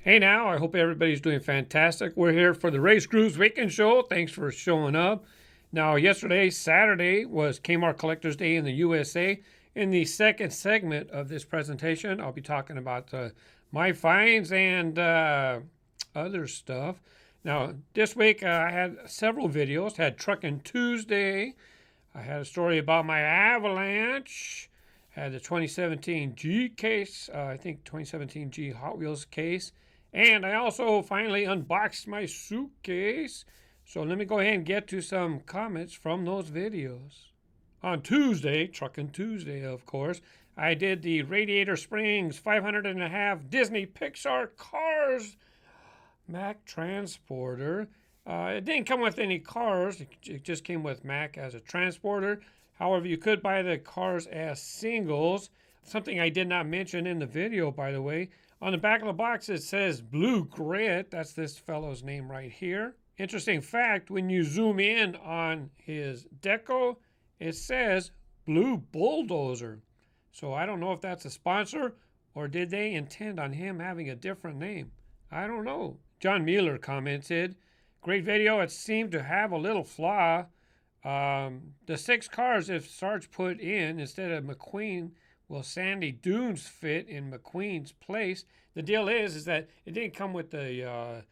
Hey now, I hope everybody's doing fantastic. We're here for the RaceGrooves Weekend Show. Thanks for showing up. Now, yesterday, Saturday, was Kmart Collectors Day in the USA. In the second segment of this presentation, I'll be talking about my finds and other stuff. Now, this week I had several videos. Had Truckin' Tuesday. I had a story about my Avalanche. Had the 2017 G case, I think 2017 G Hot Wheels case. And I also finally unboxed my suitcase. So let me go ahead and get to some comments from those videos. On Tuesday, Truckin' Tuesday, of course, I did the Radiator Springs 500.5 Disney Pixar Cars Mack Transporter. It didn't come with any cars. It just came with Mack as a transporter. However, you could buy the cars as singles. Something I did not mention in the video, by the way. On the back of the box, it says Blue Grit. That's this fellow's name right here. Interesting fact, when you zoom in on his deco, it says Blue Bulldozer. So I don't know if that's a sponsor or did they intend on him having a different name. I don't know. John Mueller commented, great video. It seemed to have a little flaw. The 6 cars if Sarge put in instead of McQueen, will Sandy Dunes fit in McQueen's place? The deal is that it didn't come with the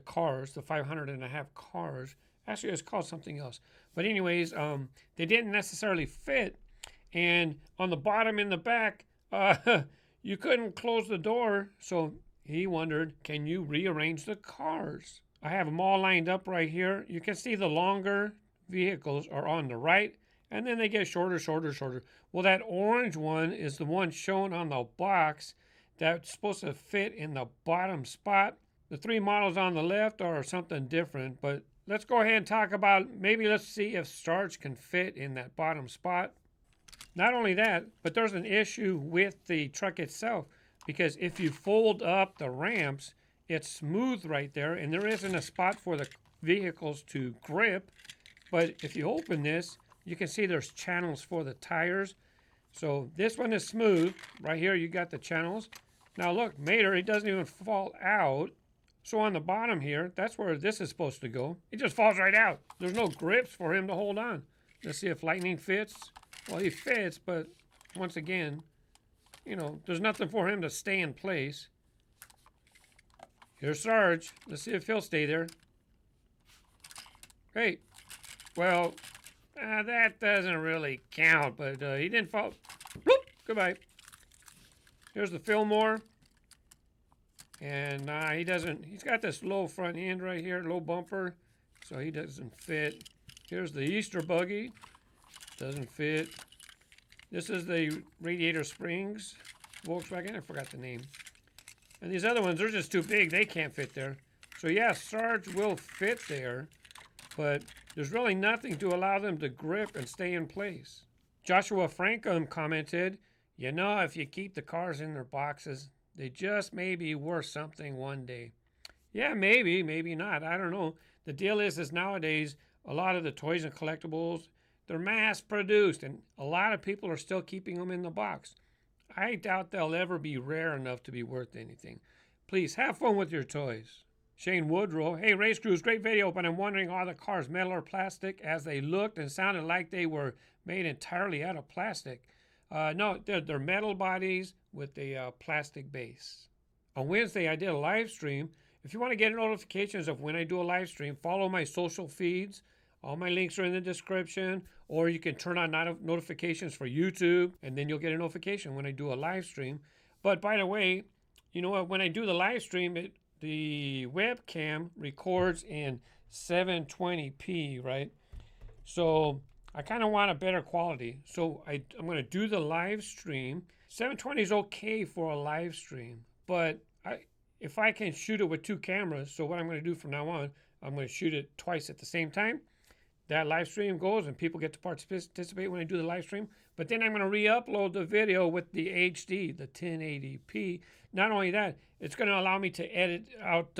cars, the 500.5 cars. Actually, it's called something else. But anyways, they didn't necessarily fit. And on the bottom in the back, you couldn't close the door. So he wondered, can you rearrange the cars? I have them all lined up right here. You can see the longer vehicles are on the right, and then they get shorter, shorter, shorter. Well, that orange one is the one shown on the box that's supposed to fit in the bottom spot. The 3 models on the left are something different, but let's go ahead and talk about, maybe let's see if Sarge can fit in that bottom spot. Not only that, but there's an issue with the truck itself, because if you fold up the ramps, it's smooth right there, and there isn't a spot for the vehicles to grip. But if you open this, you can see there's channels for the tires. So this one is smooth. Right here, you got the channels. Now look, Mater, it doesn't even fall out. So on the bottom here, that's where this is supposed to go. It just falls right out. There's no grips for him to hold on. Let's see if Lightning fits. Well, he fits, but once again, you know, there's nothing for him to stay in place. Here's Sarge. Let's see if he'll stay there. Hey. Well, that doesn't really count, but he didn't fall. Bloop, goodbye. Here's the Fillmore. And he doesn't, he's got this low front end right here, low bumper, so he doesn't fit. Here's the Easter buggy. Doesn't fit. This is the Radiator Springs Volkswagen. I forgot the name. And these other ones, they're just too big. They can't fit there. So yeah, Sarge will fit there, but there's really nothing to allow them to grip and stay in place. Joshua Frankham commented, you know, if you keep the cars in their boxes, they just may be worth something one day. Yeah, maybe, maybe not. I don't know. The deal is nowadays, a lot of the toys and collectibles, they're mass produced, and a lot of people are still keeping them in the box. I doubt they'll ever be rare enough to be worth anything. Please have fun with your toys. Shane Woodrow, hey RaceGrooves, great video, but I'm wondering, are the cars metal or plastic, as they looked and sounded like they were made entirely out of plastic? No, they're metal bodies with a plastic base. On Wednesday, I did a live stream. If you want to get notifications of when I do a live stream, follow my social feeds. All my links are in the description, or you can turn on notifications for YouTube, and then you'll get a notification when I do a live stream. But by the way, you know what? When I do the live stream, the webcam records in 720p, right? So I kind of want a better quality. So I'm going to do the live stream. 720 is okay for a live stream, but if I can shoot it with 2 cameras, so what I'm going to do from now on, I'm going to shoot it twice at the same time. That live stream goes and people get to participate when I do the live stream. But then I'm going to re-upload the video with the HD, the 1080p. Not only that, it's going to allow me to edit out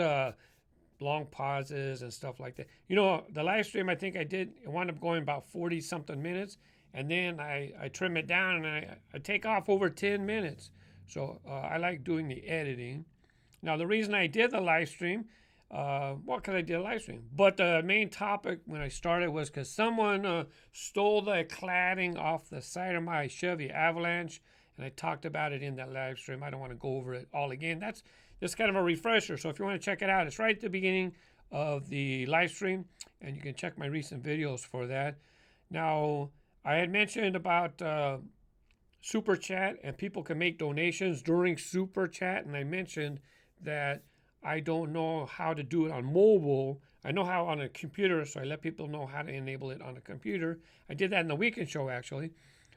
long pauses and stuff like that. You know, the live stream I think I did, it wound up going about 40-something minutes. And then I trim it down and I take off over 10 minutes. So I like doing the editing. Now, the reason I did the live stream, well, because I did a live stream, but the main topic when I started was because someone stole the cladding off the side of my Chevy Avalanche, and I talked about it in that live stream. I don't want to go over it all again. That's just kind of a refresher. So if you want to check it out, it's right at the beginning of the live stream, and you can check my recent videos for that. Now, I had mentioned about Super Chat, and people can make donations during Super Chat, and I mentioned that I don't know how to do it on mobile. I know how on a computer, so I let people know how to enable it on a computer. I did that in the weekend show, actually.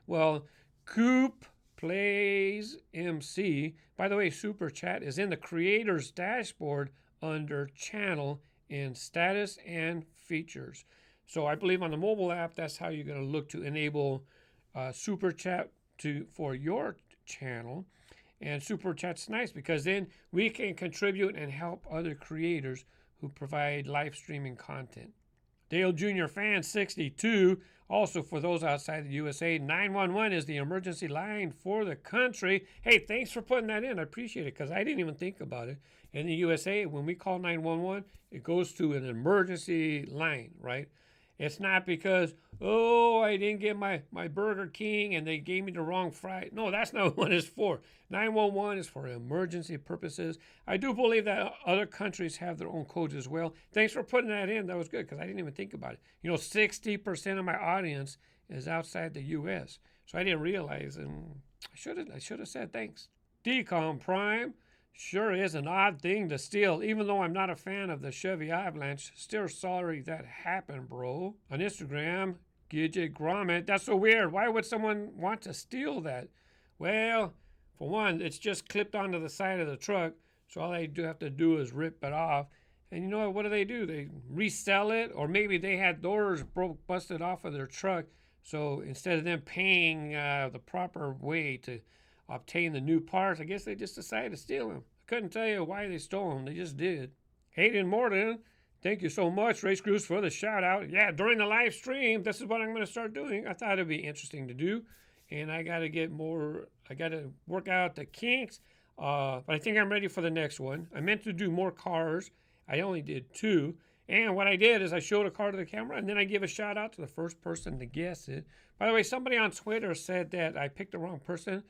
Well, Coop Plays MC, by the way, Super Chat is in the creator's dashboard under channel in status and features. So I believe on the mobile app, that's how you're going to look to enable Super Chat for your channel. And Super Chat's nice because then we can contribute and help other creators who provide live streaming content. Dale Jr. Fan 62, also for those outside the USA, 911 is the emergency line for the country. Hey, thanks for putting that in. I appreciate it because I didn't even think about it. In the USA, when we call 911, it goes to an emergency line, right? It's not because, oh, I didn't get my Burger King and they gave me the wrong fry. No, that's not what it's for. 911 is for emergency purposes. I do believe that other countries have their own codes as well. Thanks for putting that in. That was good because I didn't even think about it. 60% of my audience is outside the U.S., so I didn't realize, and I should have said thanks. Decom Prime. Sure is an odd thing to steal, even though I'm not a fan of the Chevy Avalanche. Still sorry that happened, bro. On Instagram, Gidget Gromit. That's so weird. Why would someone want to steal that? Well, for one, it's just clipped onto the side of the truck, so all they do have to do is rip it off. And you know what do? They resell it, or maybe they had doors busted off of their truck, so instead of them paying the proper way to obtain the new parts, I guess they just decided to steal them. I couldn't tell you why they stole them. They just did. Hayden Morton, thank you so much, RaceGrooves, for the shout out. Yeah, during the live stream, this is what I'm going to start doing. I thought it'd be interesting to do, and I got to work out the kinks, but I think I'm ready for the next one. I meant to do more cars. I only did 2. And what I did is I showed a car to the camera, and then I give a shout out to the first person to guess it. By the way, somebody on Twitter said that I picked the wrong person.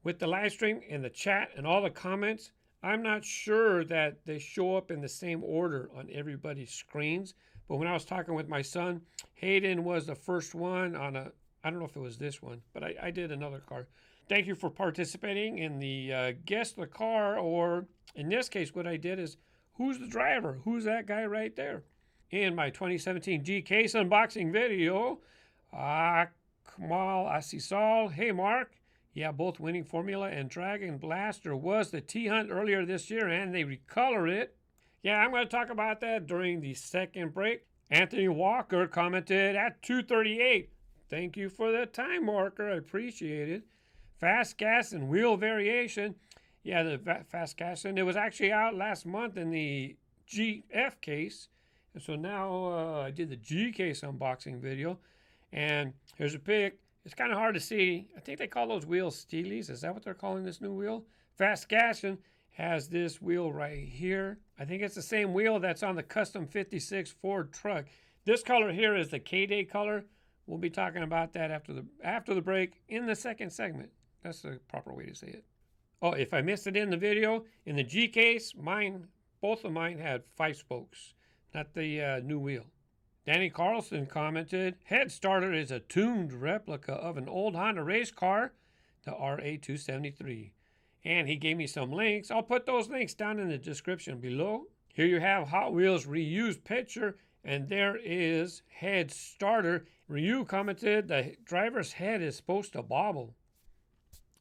With the live stream and the chat and all the comments, I'm not sure that they show up in the same order on everybody's screens. But when I was talking with my son, Hayden was the first one on I don't know if it was this one, but I did another car. Thank you for participating in the guess the car, or in this case, what I did is, who's the driver? Who's that guy right there? In my 2017 G Case unboxing video, Kamal Asisal. Hey, Mark. Yeah, both winning Formula and Dragon Blaster was the T-Hunt earlier this year, and they recolor it. Yeah, I'm going to talk about that during the second break. Anthony Walker commented at 2:38. Thank you for the time marker. I appreciate it. Fast Gassin Wheel variation. Yeah, the Fast Gassin. It was actually out last month in the GF case. And so now I did the G case unboxing video. And here's a pic. It's kind of hard to see. I think they call those wheels Steelies. Is that what they're calling this new wheel? Fast Gassin has this wheel right here. I think it's the same wheel that's on the Custom 56 Ford truck. This color here is the K-Day color. We'll be talking about that after the break in the second segment. That's the proper way to say it. Oh, if I missed it in the video, in the G case, both of mine had 5 spokes, not the new wheel. Danny Carlson commented, head starter is a tuned replica of an old Honda race car, the RA273. And he gave me some links. I'll put those links down in the description below. Here you have Hot Wheels reused picture, and there is head starter. Ryu commented, the driver's head is supposed to bobble.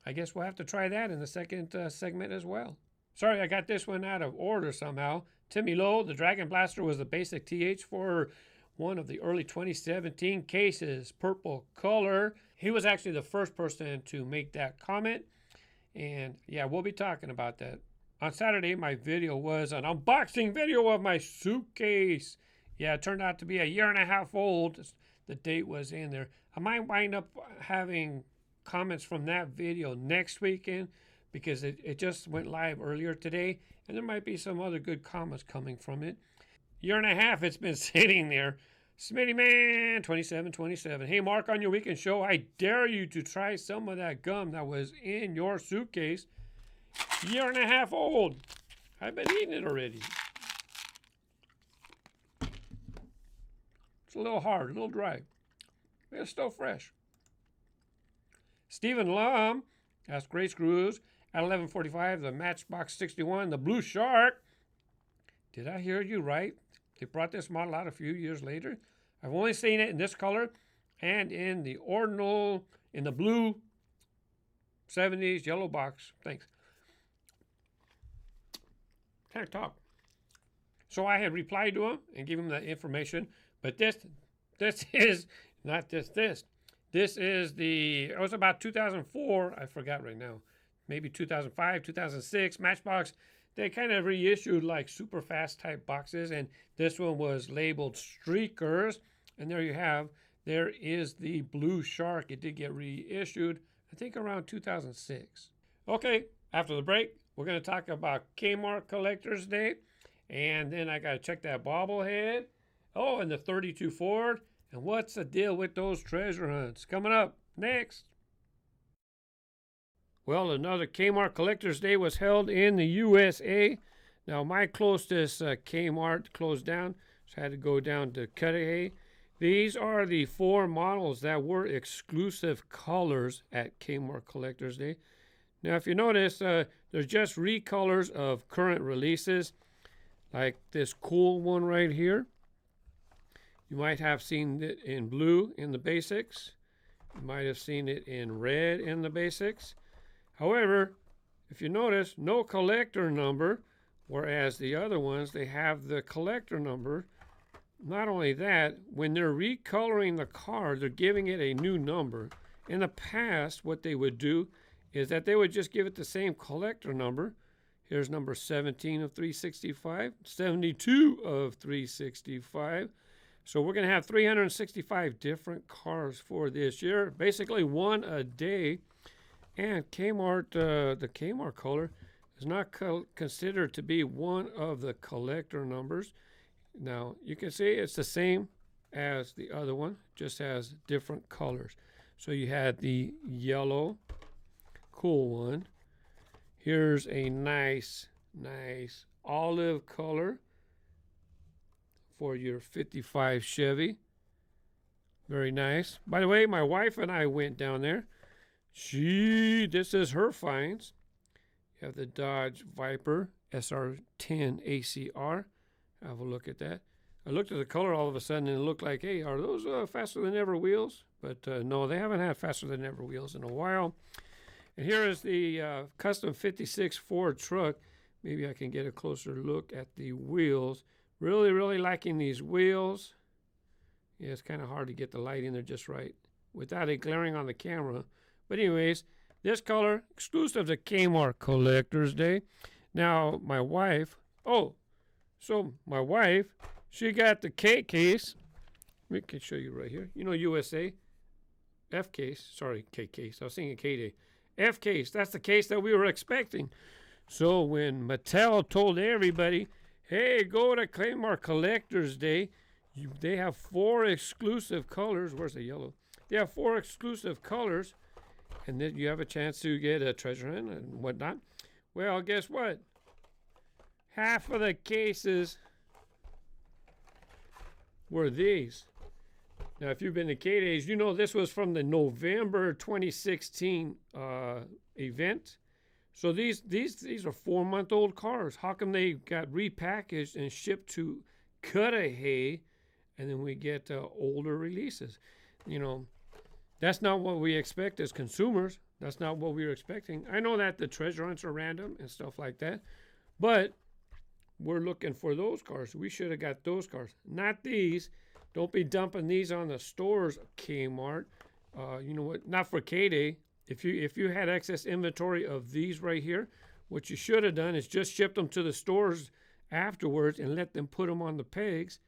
I guess we'll have to try that in the second segment as well. Sorry, I got this one out of order somehow. Timmy Lowe, the Dragon Blaster was the basic TH for one of the early 2017 cases, purple color. He was actually the first person to make that comment. And yeah, we'll be talking about that. On Saturday, my video was an unboxing video of my suitcase. Yeah, it turned out to be a 1.5 years old. The date was in there. I might wind up having comments from that video next weekend, because it just went live earlier today, and there might be some other good comments coming from it. Year and a half it's been sitting there. Smitty Man 2727. Hey Mark, on your weekend show, I dare you to try some of that gum that was in your suitcase. Year and a half old. I've been eating it already. It's a little hard, a little dry. But it's still fresh. Stephen Lum, that's RaceGrooves at 11:45. The Matchbox 61, the Blue Shark. Did I hear you right? They brought this model out a few years later. I've only seen it in this color and in the ordinal, in the blue 70s yellow box. Thanks. Can't talk. So I had replied to him and gave him the information. But this is not just this. This is it was about 2004. I forgot right now. Maybe 2005, 2006. Matchbox. They kind of reissued like super fast type boxes, and this one was labeled Streakers. And there you have, there is the Blue Shark. It did get reissued, I think around 2006. Okay, after the break, we're going to talk about Kmart Collectors Day, and then I got to check that bobblehead. Oh, and the 32 Ford, and what's the deal with those treasure hunts? Coming up next. Well, another Kmart Collectors Day was held in the USA. Now, my closest Kmart closed down, so I had to go down to Cudahy. These are the 4 models that were exclusive colors at Kmart Collectors Day. Now, if you notice, they're just recolors of current releases, like this cool one right here. You might have seen it in blue in the basics. You might have seen it in red in the basics. However, if you notice, no collector number, whereas the other ones, they have the collector number. Not only that, when they're recoloring the car, they're giving it a new number. In the past, what they would do is that they would just give it the same collector number. Here's number 17 of 365, 72 of 365. So we're going to have 365 different cars for this year, basically one a day. And Kmart, the Kmart color is not considered to be one of the collector numbers. Now, you can see it's the same as the other one, just has different colors. So you had the yellow, cool one. Here's a nice olive color for your 55 Chevy. Very nice. By the way, my wife and I went down there. This is her finds. You have the Dodge Viper SR10 ACR. Have a look at that. I looked at the color all of a sudden and it looked like, hey, are those faster than ever wheels? But no, they haven't had faster than ever wheels in a while. And here is the custom 56 Ford truck. Maybe I can get a closer look at the wheels. Really liking these wheels. Yeah, it's kind of hard to get the light in there just right without it glaring on the camera. But anyways, this color, exclusive to Kmart Collectors Day. Now, my wife, she got the K case. We can show you right here. You know, USA. F case. Sorry, K case. I was thinking K Day. F case. That's the case that we were expecting. So when Mattel told everybody, hey, go to Kmart Collectors Day, they have 4 exclusive colors. Where's the yellow? They have 4 exclusive colors. And then you have a chance to get a treasure hunt and whatnot. Well, guess what? Half of the cases were these. Now, if you've been to K-Days, you know this was from the November 2016 event. So these are 4-month-old cars. How come they got repackaged and shipped to Cudahy, and then we get older releases? You know, that's not what we expect as consumers. That's not what we were expecting. I know that the treasure hunts are random and stuff like that, but we're looking for those cars. We should have got those cars, not these. Don't be dumping these on the stores, Kmart. You know what? Not for K-Day. If you had excess inventory of these right here, what you should have done is just shipped them to the stores afterwards and let them put them on the pegs.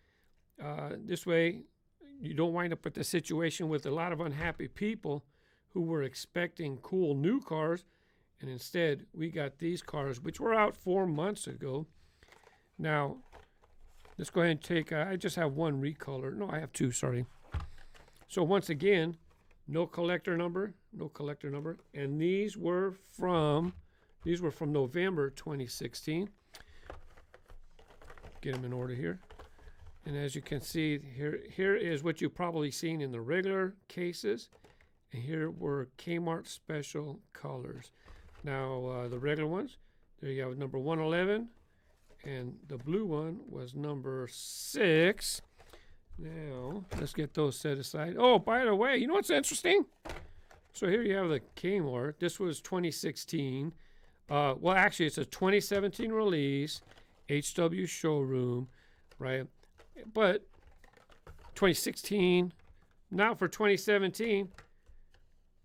This way, you don't wind up with the situation with a lot of unhappy people who were expecting cool new cars, And instead, we got these cars, which were out 4 months ago. Now, let's go ahead and take, I just have one recolor. No, I have two, sorry. So once again, no collector number, no collector number. And these were from November 2016. Get them in order here. And as you can see, here is what you've probably seen in the regular cases. And here were Kmart special colors. Now, the regular ones, there you have number 111. And the blue one was number 6. Now, let's get those set aside. Oh, by the way, you know what's interesting? So here you have the Kmart. This was 2016. Well, actually, it's a 2017 release, HW showroom, right? But 2016, now for 2017,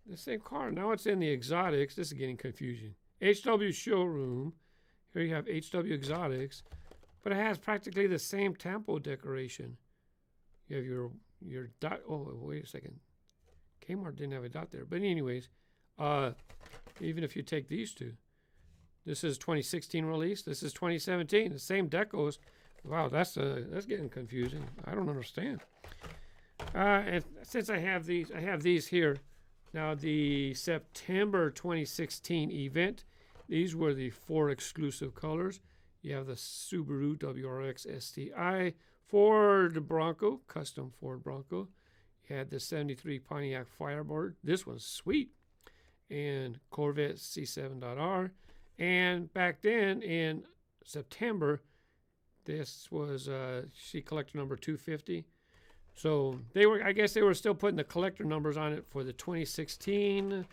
the same car. Now it's in the exotics. This is getting confusing. HW showroom. Here you have HW exotics, but it has practically the same tempo decoration. You have your dot. Oh, wait a second. Kmart didn't have a dot there. But anyways, even if you take these two, this is 2016 release. This is 2017. The same decos. Wow, that's getting confusing. I don't understand. And since I have these here. Now the September 2016 event. These were the 4 exclusive colors. You have the Subaru WRX STI, Ford Bronco, custom Ford Bronco. You had the 73 Pontiac Firebird. This one's sweet. And Corvette C7.R. And back then in September, this was she collector number 250. So I guess they were still putting the collector numbers on it for the 2016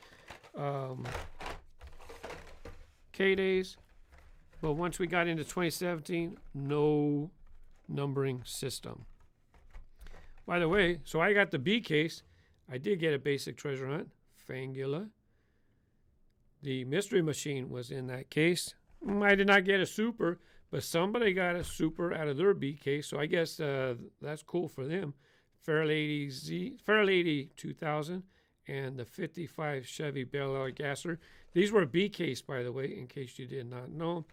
K-Days. But once we got into 2017, no numbering system. By the way, so I got the B case. I did get a basic treasure hunt, Fangula. The mystery machine was in that case. I did not get a super, but somebody got a super out of their B case, so I guess that's cool for them. Fairlady 2000 and the 55 Chevy Bel Air Gasser. These were B case, by the way, in case you did not know.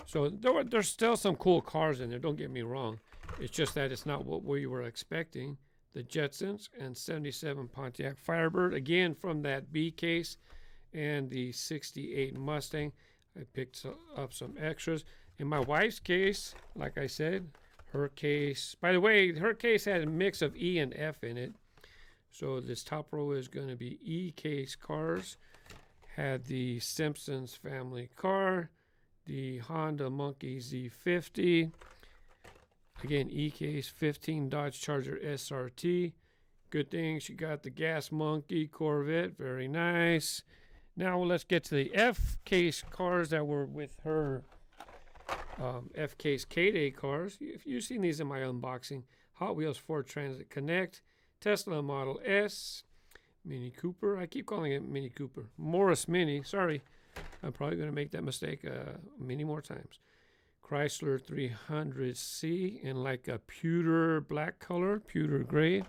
So there's still some cool cars in there, don't get me wrong. It's just that it's not what we were expecting. The Jetsons and 77 Pontiac Firebird, again from that B case, and the 68 Mustang. I picked up some extras. In my wife's case, like I said, her case, by the way, her case had a mix of E and F in it. So this top row is going to be E case cars. Had the Simpsons family car, the Honda Monkey Z50. Again, E case, 15 Dodge Charger SRT. Good thing she got the Gas Monkey Corvette. Very nice. Now let's get to the F case cars that were with her. F case K-Day cars. You've seen these in my unboxing. Hot Wheels Ford Transit Connect, Tesla Model S, Mini Cooper. I keep calling it Mini Cooper. Morris Mini. Sorry, I'm probably going to make that mistake many more times. Chrysler 300C in like a pewter black color, pewter gray.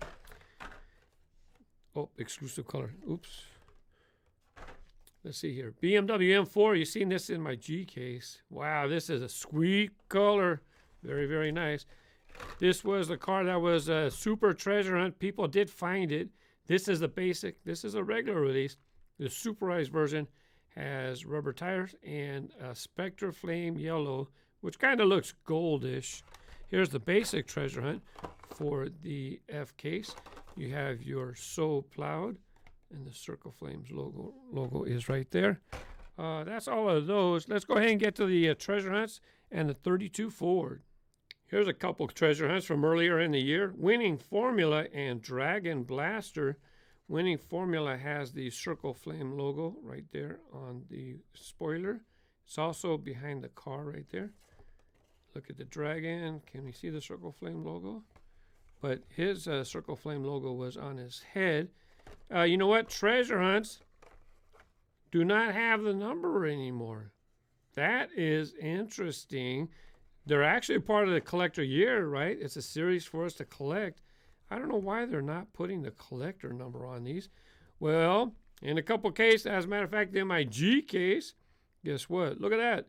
Oh, exclusive color. Oops. Let's see here. BMW M4. You've seen this in my G case. Wow, this is a sweet color. Very, very nice. This was the car that was a super treasure hunt. People did find it. This is the basic. This is a regular release. The superized version has rubber tires and a Spectre Flame yellow, which kind of looks goldish. Here's the basic treasure hunt for the F case. You have your So Plowed, and the Circle Flames logo is right there. That's all of those. Let's go ahead and get to the treasure hunts and the 32 Ford. Here's a couple of treasure hunts from earlier in the year. Winning Formula and Dragon Blaster. Winning Formula has the Circle Flame logo right there on the spoiler. It's also behind the car right there. Look at the Dragon. Can you see the Circle Flame logo? But his Circle Flame logo was on his head. You know what? Treasure hunts do not have the number anymore. That is interesting. They're actually part of the collector year, right? It's a series for us to collect. I don't know why they're not putting the collector number on these. Well, In a couple cases, as a matter of fact, in my G case, guess what? Look at that.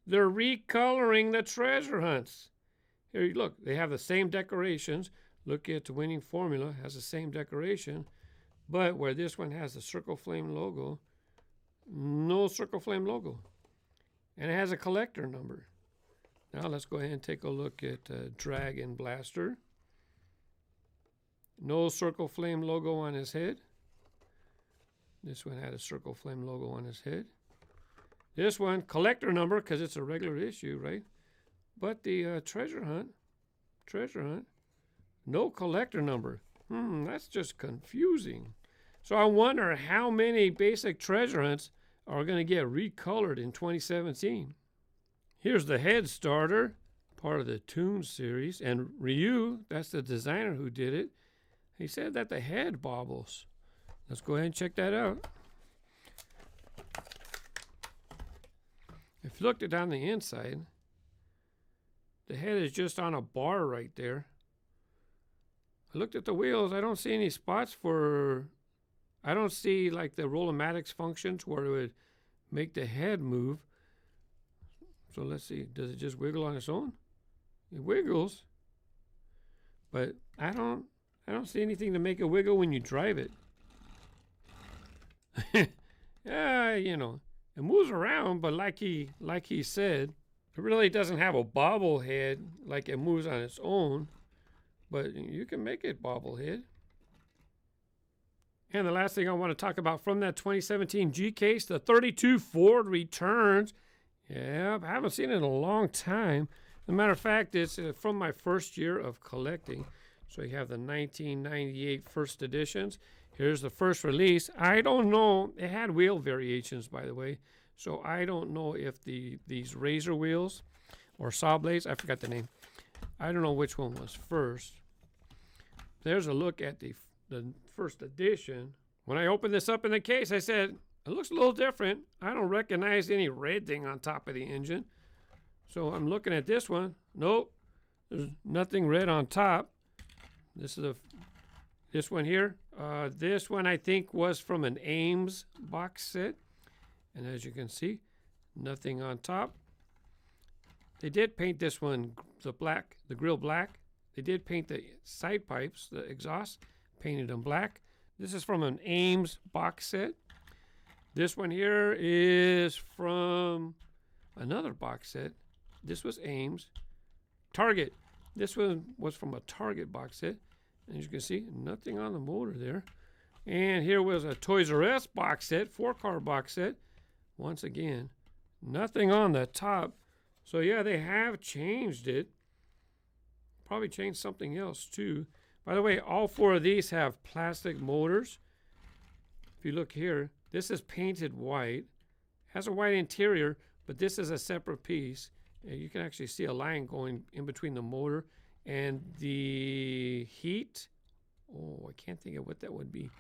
They're recoloring the treasure hunts. Here, look, they have the same decorations. Look at the winning formula, has the same decoration. But where this one has the Circle Flame logo, no Circle Flame logo. And it has a collector number. Now let's go ahead and take a look at Dragon Blaster. No Circle Flame logo on his head. This one had a Circle Flame logo on his head. This one, collector number, because it's a regular issue, right? But the treasure hunt, no collector number. That's just confusing. So I wonder how many basic treasure hunts are going to get recolored in 2017. Here's the head starter, part of the Tooned series. And Ryu, that's the designer who did it, he said that the head bobbles. Let's go ahead and check that out. If you looked down the inside, the head is just on a bar right there. I looked at the wheels. I don't see any spots for... I don't see like the roll-o-matics functions where it would make the head move. So let's see. Does it just wiggle on its own? It wiggles. But I don't see anything to make it wiggle when you drive it. You know, it moves around, but like he said, it really doesn't have a bobblehead like it moves on its own. But you can make it bobblehead. And the last thing I want to talk about from that 2017 G case, the 32 Ford returns. Yeah, I haven't seen it in a long time. As a matter of fact, it's from my first year of collecting. So you have the 1998 first editions. Here's the first release. I don't know. It had wheel variations, by the way. So I don't know if these razor wheels or saw blades, I forgot the name. I don't know which one was first. There's a look at the first edition. When I opened this up in the case, I said, it looks a little different. I don't recognize any red thing on top of the engine. So I'm looking at this one. Nope, there's nothing red on top. This is this one here. This one I think was from an Ames box set. And as you can see, nothing on top. They did paint this one the grill black. They did paint the side pipes, the exhaust, painted them black. This is from an Ames box set. This one here is from another box set. This was Ames. Target. This one was from a Target box set. And as you can see, nothing on the motor there. And here was a Toys R Us box set, 4-car box set. Once again, nothing on the top. So yeah, they have changed it. Probably changed something else too. By the way, all 4 of these have plastic motors. If you look here, this is painted white. Has a white interior, but this is a separate piece. You can actually see a line going in between the motor and the heat. Oh, I can't think of what that would be.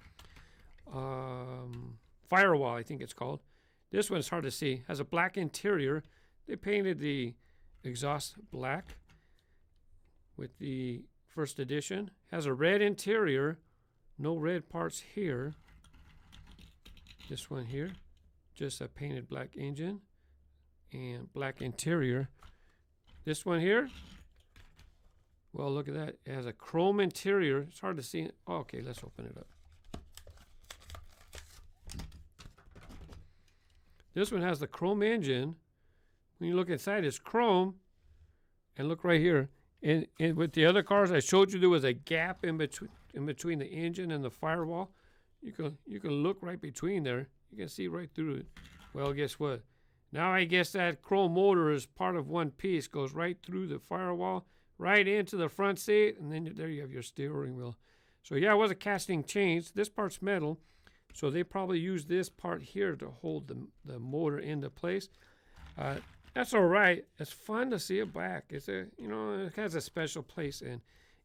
Firewall, I think it's called. This one's hard to see. Has a black interior. They painted the exhaust black with the first edition. Has a red interior. No red parts here. This one here, just a painted black engine and black interior. This one here, well, look at that. It has a chrome interior. It's hard to see. Oh, okay, let's open it up. This one has the chrome engine. When you look inside, it's chrome. And look right here. And with the other cars I showed you, there was a gap in between the engine and the firewall. You can look right between there. You can see right through it. Well, guess what? Now I guess that chrome motor is part of one piece. Goes right through the firewall, right into the front seat, and then there you have your steering wheel. So yeah, it was a casting change. This part's metal, so they probably used this part here to hold the motor into place. That's all right. It's fun to see it back. It's it has a special place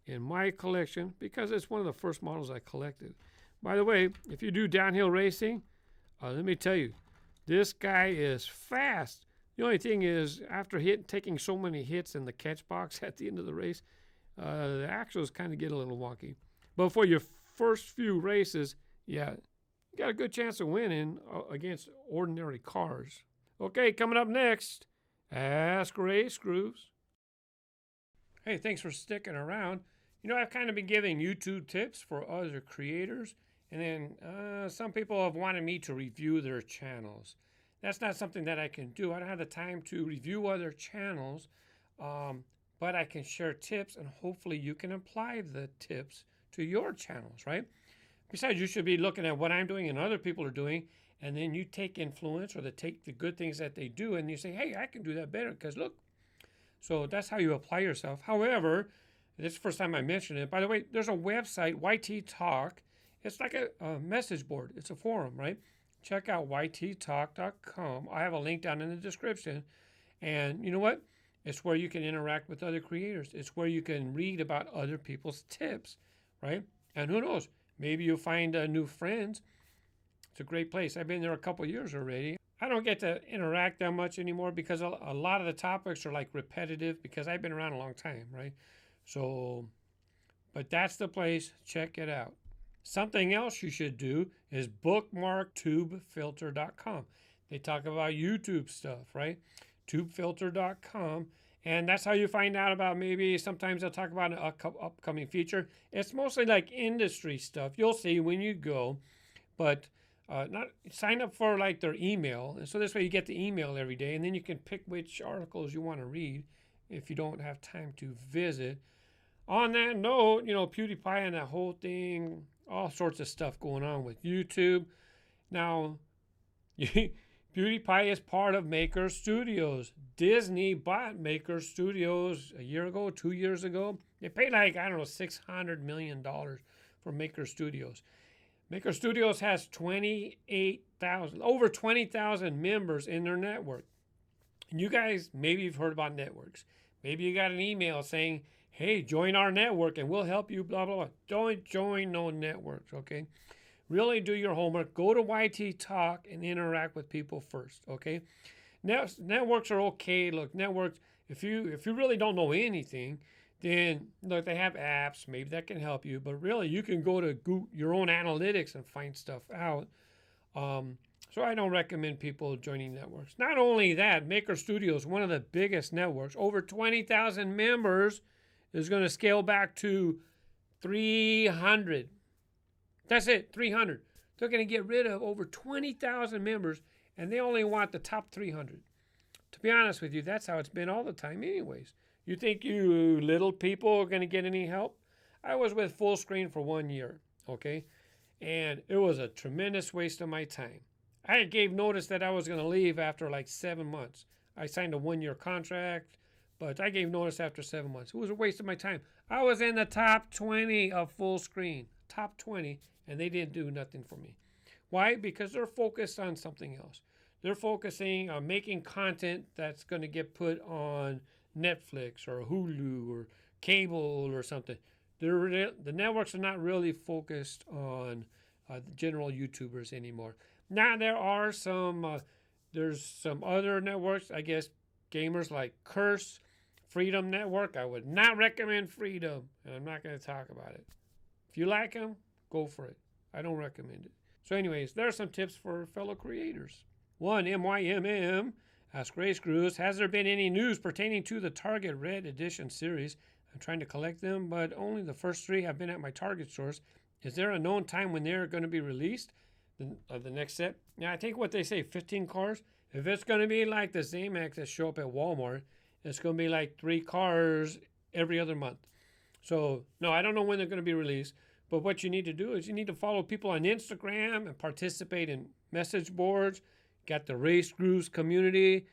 in my collection because it's one of the first models I collected. By the way, if you do downhill racing, let me tell you, this guy is fast. The only thing is, after taking so many hits in the catch box at the end of the race, the axles kind of get a little wonky. But for your first few races, yeah, you got a good chance of winning against ordinary cars. Okay, coming up next, Ask RaceGrooves. Hey, thanks for sticking around. You know, I've kind of been giving YouTube tips for other creators, and then some people have wanted me to review their channels. That's not something that I can do. I don't have the time to review other channels, but I can share tips, and hopefully you can apply the tips to your channels, right? Besides, you should be looking at what I'm doing and other people are doing, and then you take influence or take the good things that they do, and you say, hey, I can do that better because look. So that's how you apply yourself. However, this is the first time I mentioned it. By the way, there's a website, YT Talk. It's like a message board. It's a forum, right? Check out yttalk.com. I have a link down in the description. And you know what? It's where you can interact with other creators. It's where you can read about other people's tips, right? And who knows? Maybe you'll find new friends. It's a great place. I've been there a couple years already. I don't get to interact that much anymore because a lot of the topics are like repetitive because I've been around a long time, right? So, but that's the place. Check it out. Something else you should do is bookmark tubefilter.com. They talk about YouTube stuff, right? Tubefilter.com. And that's how you find out about maybe sometimes they'll talk about an upcoming feature. It's mostly like industry stuff. You'll see when you go, but not sign up for like their email. And so this way you get the email every day, and then you can pick which articles you want to read if you don't have time to visit. On that note, you know, PewDiePie and that whole thing, all sorts of stuff going on with YouTube. Now, PewDiePie is part of Maker Studios. Disney bought Maker Studios a year ago, 2 years ago. They paid like, I don't know, $600 million for Maker Studios. Maker Studios has over 20,000 members in their network. And you guys, maybe you've heard about networks. Maybe you got an email saying, hey, join our network and we'll help you, blah, blah, blah. Don't join no networks, okay? Really do your homework. Go to YT Talk and interact with people first, okay? Networks are okay. Look, networks, if you really don't know anything, then look, they have apps. Maybe that can help you. But really, you can go to Google, your own analytics and find stuff out. So I don't recommend people joining networks. Not only that, Maker Studios, one of the biggest networks, over 20,000 members, is going to scale back to 300. That's it, 300. They're going to get rid of over 20,000 members, and they only want the top 300. To be honest with you, that's how it's been all the time anyways. You think you little people are going to get any help? I was with Fullscreen for 1 year, okay? And it was a tremendous waste of my time. I gave notice that I was going to leave after like 7 months. I signed a 1-year contract, but I gave notice after 7 months. It was a waste of my time. I was in the top 20 of Fullscreen, top 20, and they didn't do nothing for me. Why? Because they're focused on something else. They're focusing on making content that's going to get put on Netflix or Hulu or cable or something. The networks are not really focused on the general YouTubers anymore. Now there are there's some other networks, I guess, gamers like Curse, Freedom Network. I would not recommend Freedom, and I'm not going to talk about it. If you like them, go for it. I don't recommend it. So anyways, there are some tips for fellow creators. 1, MYMM, Ask RaceGrooves, has there been any news pertaining to the Target Red Edition series? I'm trying to collect them, but only the first 3 have been at my Target stores. Is there a known time when they're going to be released? The next set? Yeah, I think what they say, 15 cars. If it's going to be like the Zamax that show up at Walmart, it's going to be like 3 cars every other month. So, no, I don't know when they're going to be released. But what you need to do is you need to follow people on Instagram and participate in message boards. Got the RaceGrooves community.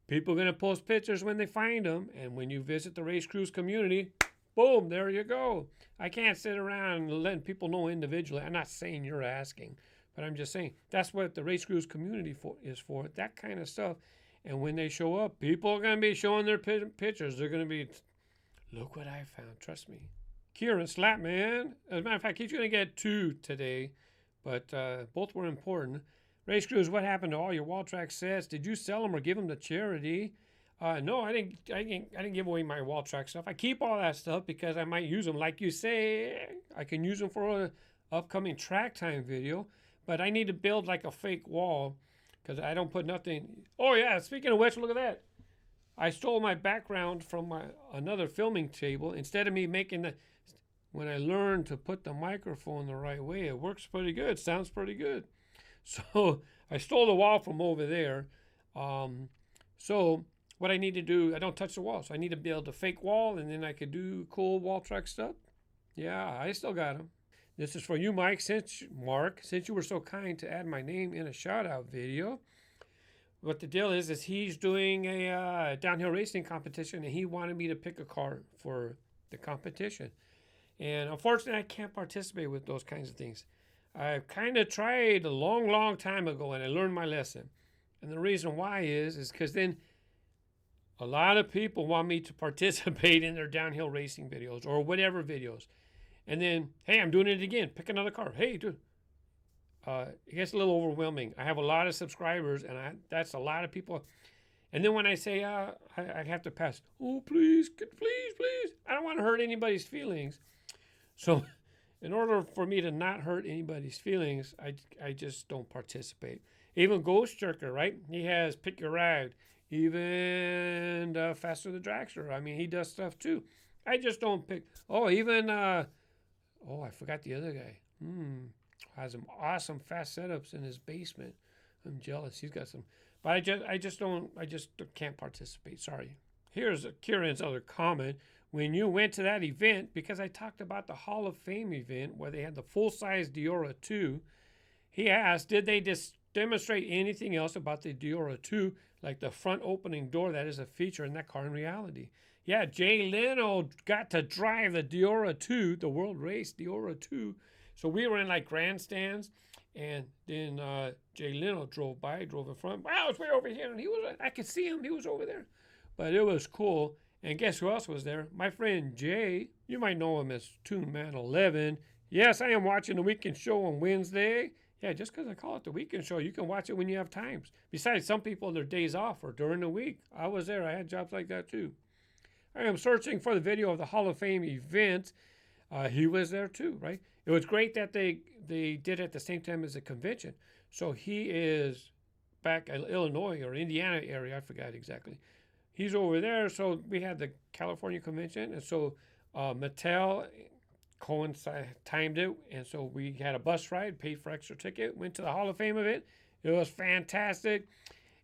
People are going to post pictures when they find them. And when you visit the RaceGrooves community, boom, there you go. I can't sit around and letting people know individually. I'm not saying you're asking, but I'm just saying that's what the RaceGrooves community is for, that kind of stuff. And when they show up, people are going to be showing their pictures. They're going to be, look what I found. Trust me. Kieran Slapman. As a matter of fact, he's going to get 2 today, but both were important. RaceGrooves, what happened to all your wall track sets? Did you sell them or give them to charity? No, I didn't give away my wall track stuff. I keep all that stuff because I might use them. Like you say, I can use them for an upcoming track time video. But I need to build like a fake wall because I don't put nothing. Oh yeah, speaking of which, look at that. I stole my background from another filming table. Instead of me making the, when I learned to put the microphone the right way, it works pretty good. Sounds pretty good. So I stole the wall from over there. So what I need to do, I don't touch the wall. So I need to build a fake wall, and then I could do cool wall track stuff. Yeah, I still got them. This is for you, Mark, since you were so kind to add my name in a shout-out video. What the deal is he's doing a downhill racing competition, and he wanted me to pick a car for the competition. And unfortunately, I can't participate with those kinds of things. I kind of tried a long, long time ago, and I learned my lesson. And the reason why is because then a lot of people want me to participate in their downhill racing videos or whatever videos. And then, hey, I'm doing it again. Pick another car. Hey, dude. It gets a little overwhelming. I have a lot of subscribers, and that's a lot of people. And then when I say I have to pass, oh, please, please. I don't want to hurt anybody's feelings. So in order for me to not hurt anybody's feelings, I just don't participate. Even Ghost Jerker, right? He has Pick Your Ride. Even Faster the Dragster. I mean, he does stuff too. I just don't pick. Oh, even, I forgot the other guy. Has some awesome fast setups in his basement. I'm jealous. He's got some. But I just can't participate. Sorry. Here's Kieran's other comment. When you went to that event, because I talked about the Hall of Fame event where they had the full-size Diora 2, he asked, did they demonstrate anything else about the Diora 2, like the front opening door that is a feature in that car in reality? Yeah, Jay Leno got to drive the Diora 2, the World Race Diora 2. So we were in like grandstands, and then Jay Leno drove in front. Wow, it's way over here, and I could see him. He was over there. But it was cool. And guess who else was there? My friend Jay. You might know him as Tooned Man 11. Yes, I am watching the weekend show on Wednesday. Yeah, just because I call it the weekend show, you can watch it when you have times. Besides, some people, their days off or during the week. I was there. I had jobs like that too. I am searching for the video of the Hall of Fame event. He was there too, right? It was great that they did it at the same time as the convention. So he is back in Illinois or Indiana area. I forgot exactly. He's over there. So we had the California convention. And so Mattel timed it. And so we had a bus ride, paid for extra ticket, went to the Hall of Fame event. It was fantastic.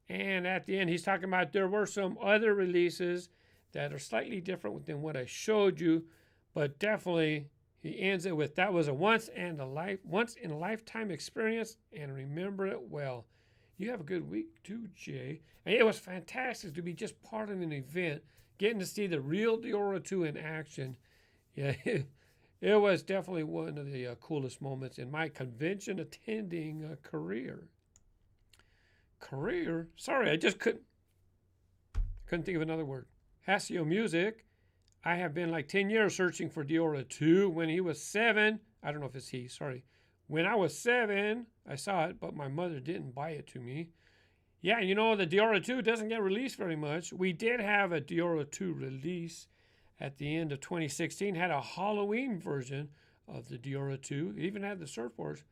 And at the end, he's talking about there were some other releases that are slightly different than what I showed you. But definitely, he ends it with, that was a once in a lifetime experience, and remember it well. You have a good week too, Jay. And it was fantastic to be just part of an event, getting to see the real Diora 2 in action. Yeah, it was definitely one of the coolest moments in my convention attending career. Career? Sorry, I just couldn't think of another word. Hasio Music. I have been like 10 years searching for Diora 2. When he was 7, I don't know if it's he, sorry. When I was 7, I saw it, but my mother didn't buy it to me. Yeah, you know, the Diora 2 doesn't get released very much. We did have a Diora 2 release at the end of 2016. Had a Halloween version of the Diora 2. It even had the surfboards.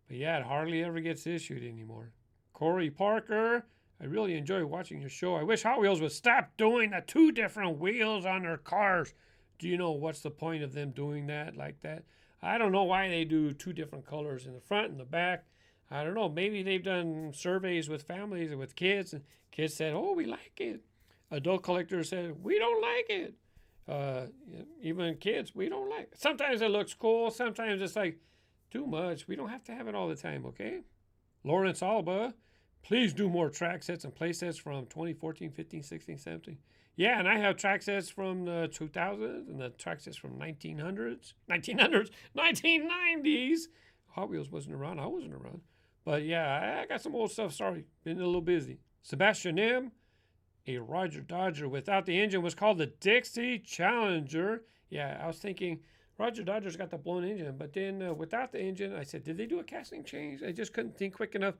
But yeah, it hardly ever gets issued anymore. Corey Parker, I really enjoy watching your show. I wish Hot Wheels would stop doing the 2 different wheels on their cars. Do you know what's the point of them doing that like that? I don't know why they do 2 different colors in the front and the back. I don't know. Maybe they've done surveys with families and with kids, and kids said, oh, we like it. Adult collectors said, we don't like it. Even kids, we don't like it. Sometimes it looks cool. Sometimes it's like too much. We don't have to have it all the time, okay? Lawrence Alba. Please do more track sets and play sets from 2014, 15, 16, 17. Yeah, and I have track sets from the 2000s and the track sets from 1990s. Hot Wheels wasn't around. I wasn't around. But yeah, I got some old stuff. Sorry, been a little busy. Sebastian M., a Roger Dodger without the engine was called the Dixie Challenger. Yeah, I was thinking Roger Dodger's got the blown engine, but then without the engine, I said, did they do a casting change? I just couldn't think quick enough.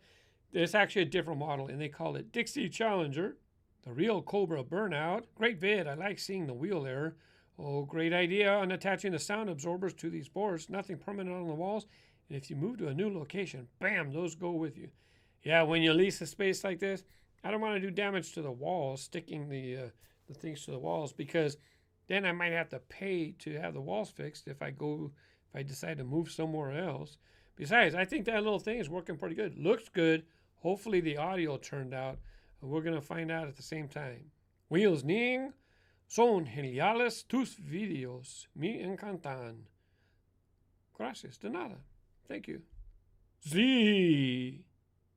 It's actually a different model, and they call it Dixie Challenger. The real Cobra Burnout. Great vid. I like seeing the wheel there. Oh, great idea on attaching the sound absorbers to these boards. Nothing permanent on the walls. And if you move to a new location, bam, those go with you. Yeah, when you lease a space like this, I don't want to do damage to the walls, sticking the things to the walls, because then I might have to pay to have the walls fixed if I decide to move somewhere else. Besides, I think that little thing is working pretty good. Looks good. Hopefully the audio turned out. We're going to find out at the same time. Wheels Ning son geniales tus videos. Me encantan. Gracias. De nada. Thank you. Z.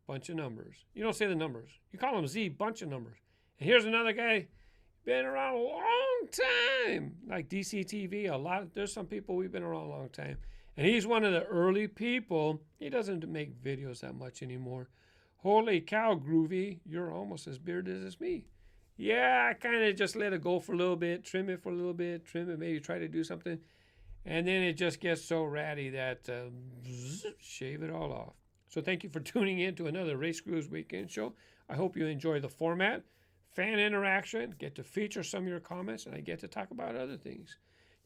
Bunch of numbers. You don't say the numbers. You call them Z. Bunch of numbers. And here's another guy. Been around a long time. Like DCTV. There's some people we've been around a long time. And he's one of the early people. He doesn't make videos that much anymore. Holy cow, Groovy. You're almost as bearded as me. Yeah, I kind of just let it go for a little bit, trim it for a little bit, trim it, maybe try to do something. And then it just gets so ratty that shave it all off. So thank you for tuning in to another RaceGrooves Weekend Show. I hope you enjoy the format, fan interaction, get to feature some of your comments, and I get to talk about other things.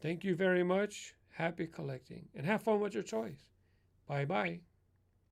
Thank you very much. Happy collecting. And have fun with your toys. Bye-bye.